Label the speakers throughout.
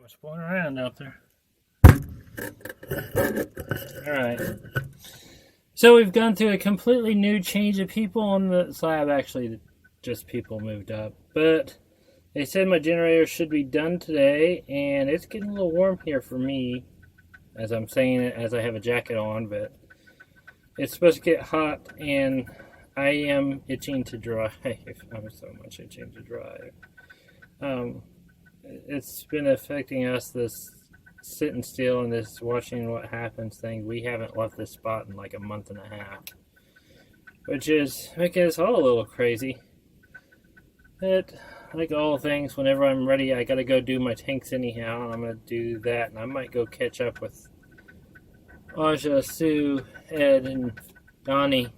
Speaker 1: What's going around out there? Alright. So we've gone through a completely new change of people on the slab. Actually, just people moved up. But they said my generator should be done today, and it's getting a little warm here for me. As I'm saying it, as I have a jacket on, but it's supposed to get hot, and I am itching to drive. I'm so much itching to drive. It's been affecting us, this sitting still and this watching what happens thing. We haven't left this spot in like a month and a half, which is making us all a little crazy. But like all things, whenever I'm ready, I gotta go do my tanks anyhow, and I'm gonna do that, and I might go catch up with Aja, Sue, Ed, and Donnie.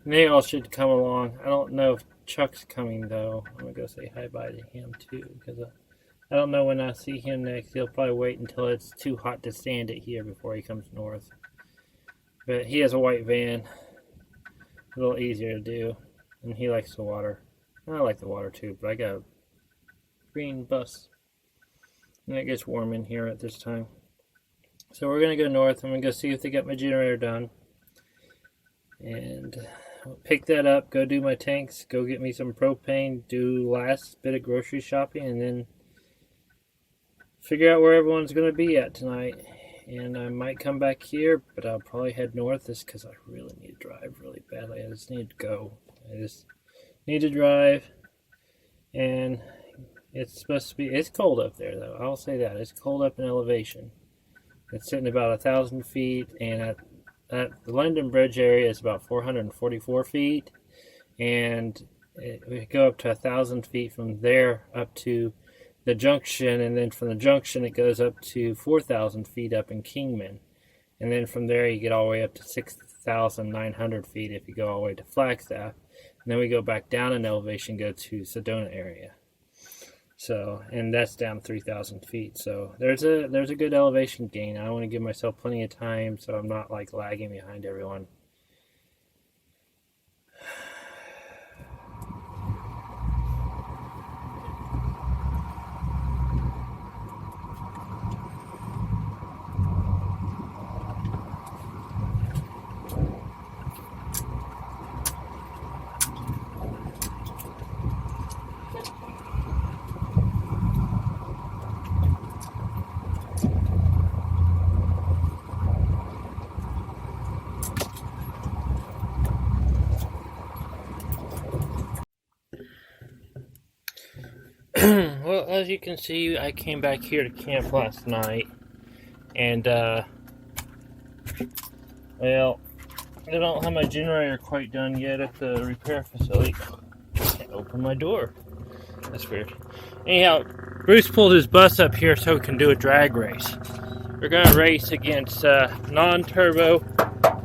Speaker 1: And they all should come along. I don't know if Chuck's coming though. I'm gonna go say hi-bye to him too, because I don't know when I'll see him next. He'll probably wait until it's too hot to stand it here before he comes north. But he has a white van. A little easier to do. And he likes the water. I like the water too, but I got a green bus. And it gets warm in here at this time. So we're going to go north. I'm going to go see if they got my generator done. And I'll pick that up, go do my tanks, go get me some propane, do last bit of grocery shopping, and then figure out where everyone's going to be at tonight. And I might come back here, but I'll probably head north just because I really need to drive really badly. I just need to go. I just need to drive. And it's supposed to be, it's cold up there though. I'll say that. It's cold up in elevation. It's sitting about 1,000 feet, and at the London Bridge area is about 444 feet. And we go up to 1,000 feet from there up to the junction, and then from the junction it goes up to 4,000 feet up in Kingman, and then from there you get all the way up to 6,900 feet if you go all the way to Flagstaff, and then we go back down in elevation, go to Sedona area. So, and that's down 3,000 feet. So there's a good elevation gain. I want to give myself plenty of time so I'm not like lagging behind everyone. Well, as you can see, I came back here to camp last night, and well, I don't have my generator quite done yet at the repair facility. I can't open my door. That's weird. Anyhow, Bruce pulled his bus up here so we can do a drag race. We're going to race against non-turbo,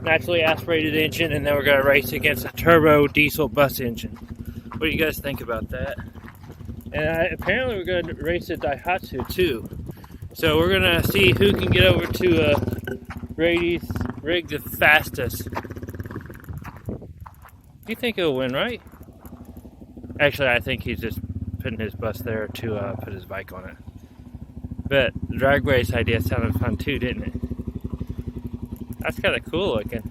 Speaker 1: naturally aspirated engine, and then we're going to race against a turbo diesel bus engine. What do you guys think about that? And apparently we're going to race a Daihatsu too. So we're going to see who can get over to Brady's rig the fastest. You think he'll win, right? Actually, I think he's just putting his bus there to put his bike on it. But the drag race idea sounded fun too, didn't it? That's kind of cool looking.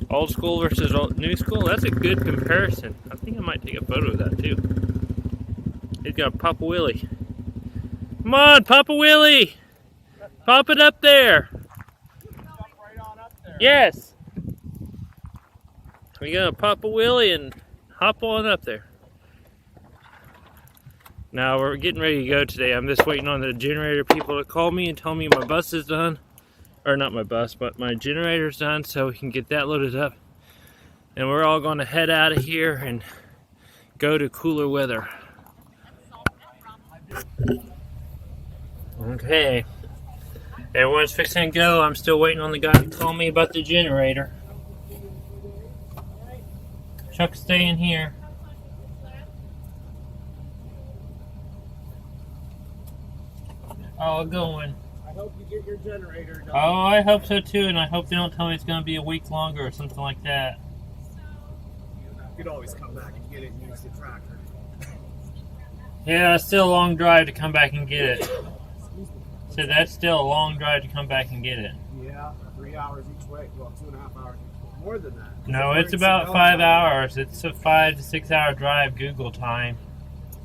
Speaker 1: Old school versus new school, that's a good comparison. I think I might take a photo of that too. He's got Papa Willie. Come on, Papa Willie! Pop it up there!
Speaker 2: Right on up there.
Speaker 1: Yes! We got a Papa Willie and hop on up there. Now we're getting ready to go today. I'm just waiting on the generator people to call me and tell me my bus is done. Or not my bus, but my generator's done, so we can get that loaded up. And we're all going to head out of here and go to cooler weather. Okay. Everyone's fixing to go. I'm still waiting on the guy to call me about the generator. Chuck's staying here. All going.
Speaker 2: hope you get your generator done.
Speaker 1: Oh, I hope so too, and I hope they don't tell me it's going to be a week longer or something like that.
Speaker 3: So
Speaker 2: You could always come back and get it and use the tractor.
Speaker 1: Yeah, it's still a long drive to come back and get it. So that's still a long drive to come back and get it.
Speaker 2: Yeah, 3 hours each way. Well, 2.5 hours each way. More than that.
Speaker 1: No, it's about 5 hours. It's a 5 to 6 hour drive Google time.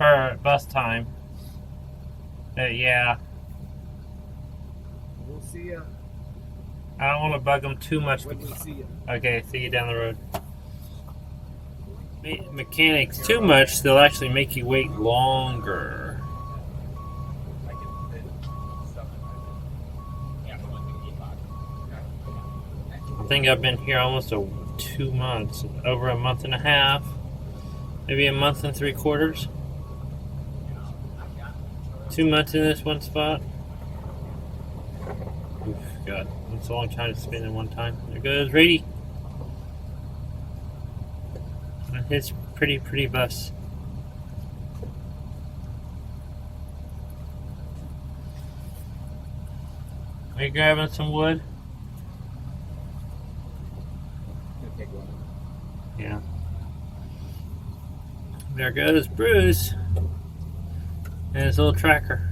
Speaker 1: Or bus time. Yeah.
Speaker 2: We'll see you
Speaker 1: I don't want to bug them too much.
Speaker 2: when we see you.
Speaker 1: Okay, see you down the road. Mechanics too much, they'll actually make you wait longer. I think I've been here almost 2 months, over a month and a half, maybe a month and 3/4. 2 months in this one spot. Oof, God, that's a long time to spend in one time. There goes Rady. His pretty bus. Are you grabbing some wood? Yeah. There goes Bruce and his little tracker.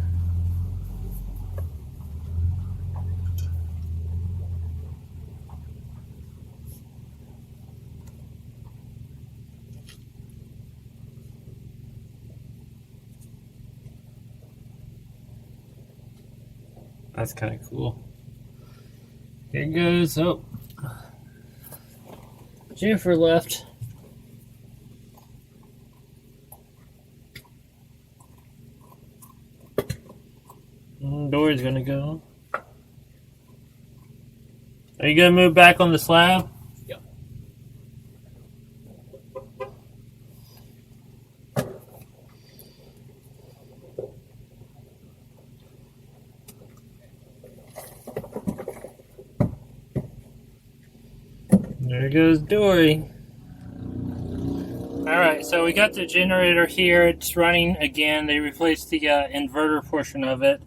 Speaker 1: That's kind of cool. Here goes. Oh, Jennifer left. Dory's gonna go. Are you gonna move back on the slab?
Speaker 2: Yep.
Speaker 1: There goes Dory. Alright, so we got the generator here. It's running again. They replaced the inverter portion of it,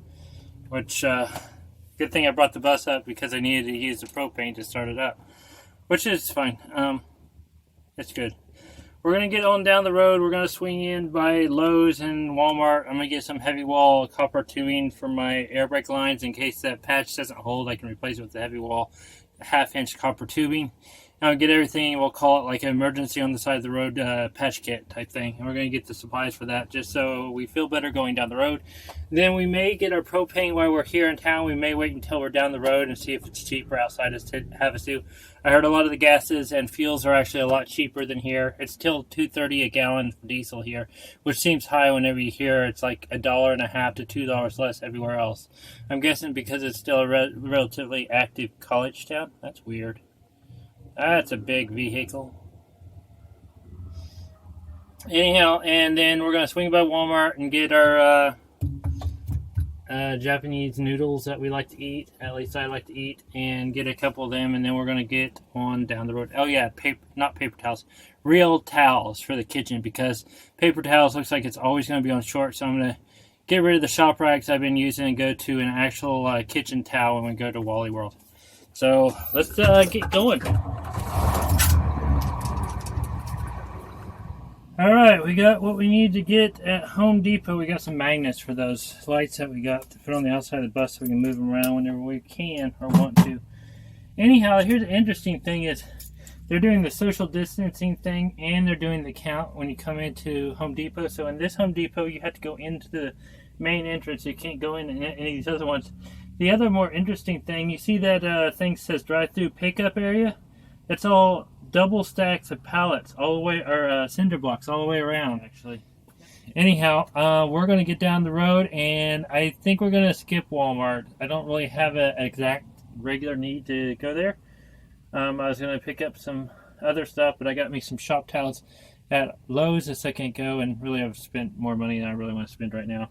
Speaker 1: which, good thing I brought the bus up because I needed to use the propane to start it up, which is fine. It's good. We're going to get on down the road. We're going to swing in by Lowe's and Walmart. I'm going to get some heavy wall copper tubing for my air brake lines in case that patch doesn't hold. I can replace it with the heavy wall 1/2-inch copper tubing. I'll get everything, we'll call it like an emergency on the side of the road patch kit type thing. And we're going to get the supplies for that just so we feel better going down the road. Then we may get our propane while we're here in town. We may wait until we're down the road and see if it's cheaper outside us to have us do. I heard a lot of the gases and fuels are actually a lot cheaper than here. It's still $2.30 a gallon for diesel here, which seems high whenever you hear it's like $1.50 to $2 less everywhere else. I'm guessing because it's still a relatively active college town. That's weird. That's a big vehicle. Anyhow, and then we're going to swing by Walmart and get our Japanese noodles that we like to eat. At least I like to eat. And get a couple of them. And then we're going to get on down the road. Oh, yeah. Not paper towels. Real towels for the kitchen. Because paper towels looks like it's always going to be on short. So I'm going to get rid of the shop rags I've been using and go to an actual kitchen towel when we go to Wally World. So let's get going. Alright, we got what we need to get at Home Depot. We got some magnets for those lights that we got to put on the outside of the bus so we can move them around whenever we can or want to. Anyhow, here's the interesting thing is they're doing the social distancing thing and they're doing the count when you come into Home Depot. So in this Home Depot, you have to go into the main entrance. You can't go in any of these other ones. The other more interesting thing, you see that thing says drive-through pickup area? It's all double stacks of pallets all the way, or cinder blocks all the way around, actually. Anyhow, we're going to get down the road, and I think we're going to skip Walmart. I don't really have an exact regular need to go there. I was going to pick up some other stuff, but I got me some shop towels at Lowe's a second ago, and really I've spent more money than I really want to spend right now.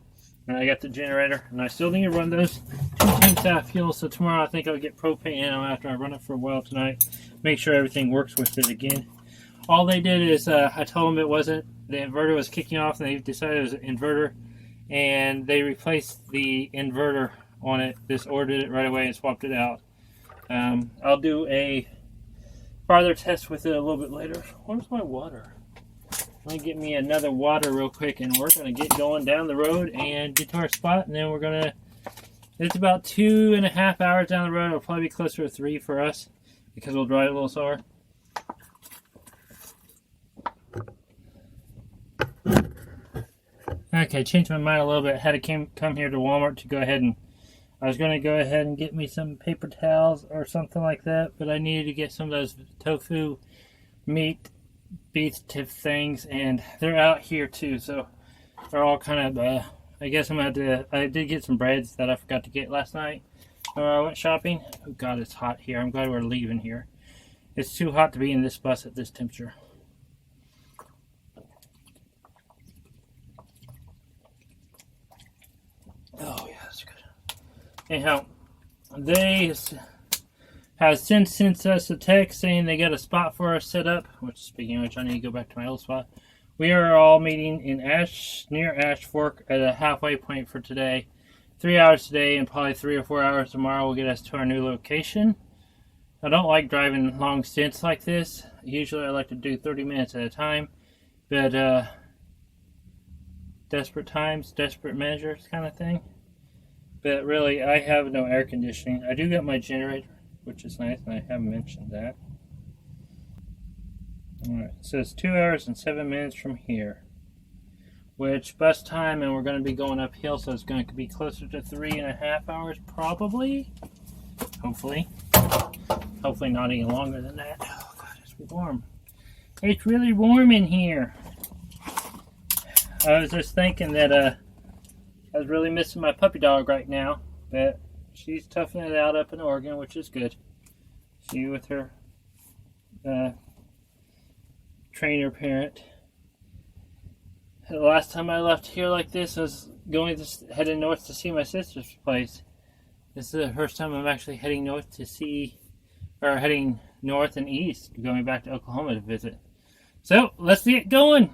Speaker 1: And I got the generator, and I still need to run those 2 tanks out of fuel, so tomorrow I think I'll get propane in after I run it for a while tonight. Make sure everything works with it again. All they did is, I told them it wasn't, the inverter was kicking off, and they decided it was an inverter, and they replaced the inverter on it. Just ordered it right away and swapped it out. I'll do a farther test with it a little bit later. Where's my water? Let me get me another water real quick, and we're gonna get going down the road and get to our spot, and then we're gonna. It's about 2.5 hours down the road. It'll probably be closer to 3 for us because we'll drive a little slower. Okay, changed my mind a little bit. Had to come here to Walmart to go ahead and. I was going to go ahead and get me some paper towels or something like that, but I needed to get some of those tofu meat beef tip things, and they're out here too, so they're all kind of, I guess I'm going to have to, I did get some breads that I forgot to get last night when I went shopping. Oh God, it's hot here. I'm glad we're leaving here. It's too hot to be in this bus at this temperature. Oh yeah, that's good. Anyhow, they have since sent us a text saying they got a spot for us set up, which, speaking of which, I need to go back to my old spot. We are all meeting in near Ash Fork at a halfway point for today. 3 hours today and probably 3 or 4 hours tomorrow will get us to our new location. I don't like driving long stints like this. Usually I like to do 30 minutes at a time, but desperate times, desperate measures kind of thing. But really, I have no air conditioning. I do get my generator, which is nice, and I haven't mentioned that. Alright, it says 2 hours and 7 minutes from here. Which, bus time, and we're going to be going uphill, so it's going to be closer to 3.5 hours, probably. Hopefully. Hopefully not any longer than that. Oh God, it's warm. It's really warm in here. I was just thinking that, I was really missing my puppy dog right now, but she's toughing it out up in Oregon, which is good. She with her trainer parent. The last time I left here like this, I was heading north to see my sister's place. This is the first time I'm actually heading north to see, or heading north and east, going back to Oklahoma to visit. So, let's get going!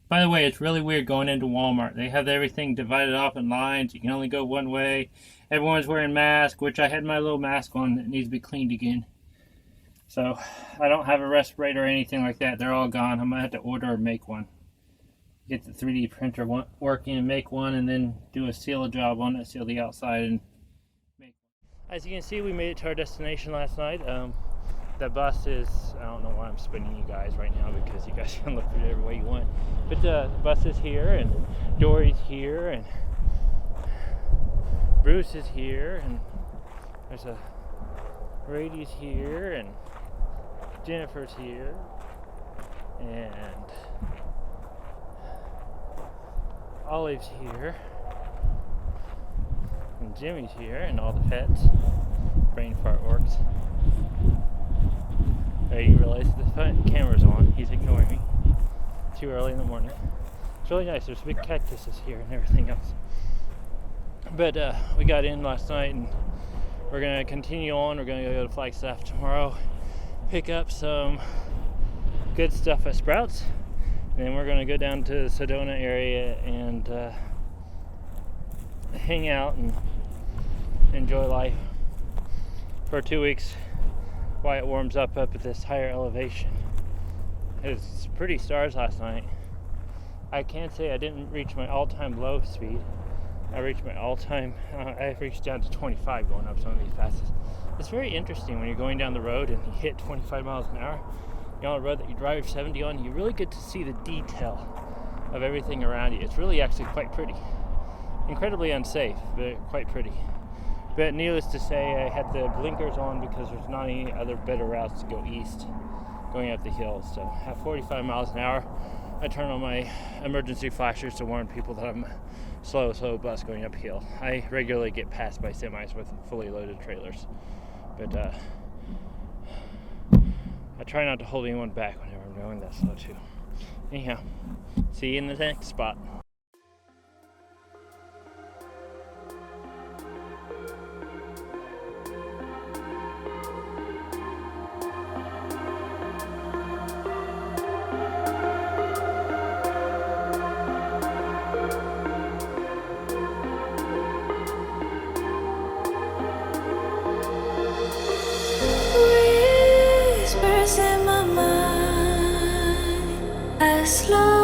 Speaker 1: By the way, it's really weird going into Walmart. They have everything divided off in lines. You can only go one way. Everyone's wearing masks, which I had my little mask on that needs to be cleaned again. So, I don't have a respirator or anything like that. They're all gone. I'm going to have to order or make one. Get the 3D printer working and make one, and then do a seal job on it, seal the outside and make one. As you can see, we made it to our destination last night. The bus is, I don't know why I'm spinning you guys right now because you guys can look at it every way you want. But the bus is here, and Dory's here, and Bruce is here, and there's a Brady's here, and Jennifer's here, and Olive's here, and Jimmy's here, and all the pets. Brain fart works. You realize the camera's on. He's ignoring me. Too early in the morning. It's really nice. There's big cactuses here and everything else. But we got in last night, and we're going to continue on. We're going to go to Flagstaff tomorrow, pick up some good stuff at Sprouts, and then we're going to go down to the Sedona area and hang out and enjoy life for 2 weeks. Why it warms up at this higher elevation. It was pretty stars last night. I can't say I didn't reach my all-time low speed. I reached my all-time, I reached down to 25 going up some of these passes. It's very interesting when you're going down the road and you hit 25 miles an hour. You're on a road that you drive 70 on, you really get to see the detail of everything around you. It's really actually quite pretty. Incredibly unsafe, but quite pretty. But needless to say, I had the blinkers on because there's not any other better routes to go east going up the hill. So at 45 miles an hour, I turn on my emergency flashers to warn people that I'm slow bus going uphill. I regularly get passed by semis with fully loaded trailers. But I try not to hold anyone back whenever I'm going that slow too. Anyhow, see you in the next spot.
Speaker 3: Whispers in my mind, slow.